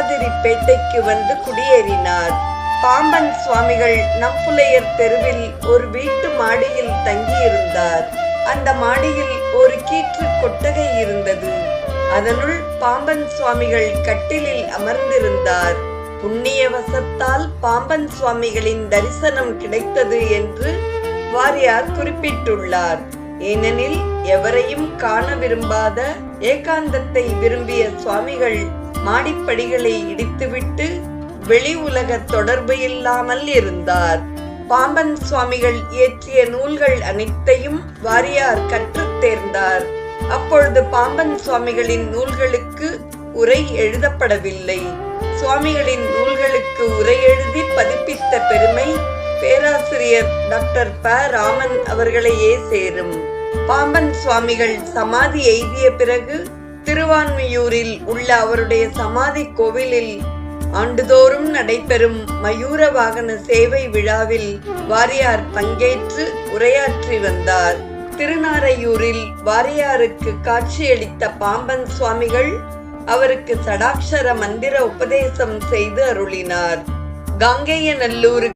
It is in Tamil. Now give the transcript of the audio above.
மூதாதிரிப்பேட்டைக்கு வந்து குடியேறினார். பாம்பன் சுவாமிகள் நம்புலையர் தெருவில் ஒரு வீட்டு மாடியில் தங்கியிருந்தார். அந்த மாடியில் ஒரு கீற்று கொட்டகை இருந்தது. அதனுள் பாம்பன் சுவாமிகள் கட்டிலில் அமர்ந்திருந்தார். புண்ணிய வசத்தால் பாம்பன் சுவாமிகளின் தரிசனம் கிடைத்தது என்று வாரியார் குறிப்பிட்டுள்ளார். ஏனெனில் எவரையும் காண விரும்பாத ஏகாந்தத்தை விரும்பிய சுவாமிகள் மாடிப்படிகளை இடித்துவிட்டு வெளி உலக தொடர்பு இல்லாமல் இருந்தார். பாம்பன் சுவாமிகள் இயற்றிய நூல்கள் அனைத்தையும் வாரியார் கற்றுத் தேர்ந்தார். அப்பொழுது பாம்பன் சுவாமிகளின் நூல்களுக்கு உரை எழுதப்படவில்லை. சுவாமிகளின் நூல்களுக்கு உரை எழுதி பதிப்பித்த பெருமை பேராசிரியர் டாக்டர் ப. ராமன் அவர்களையே சேரும். பாம்பன் சுவாமிகள் சமாதி எய்திய பிறகு திருவான்மியூரில் உள்ள அவருடைய சமாதி கோவிலில் ஆண்டுதோறும் நடைபெறும் மயூர வாகன சேவை விழாவில் வாரியார் பங்கேற்று உரையாற்றி வந்தார். திருநாரையூரில் வாரியாருக்கு காட்சியளித்த பாம்பன் சுவாமிகள் அவருக்கு சடாட்சர மந்திர உபதேசம் செய்து அருளினார். காங்கேயநல்லூருக்கு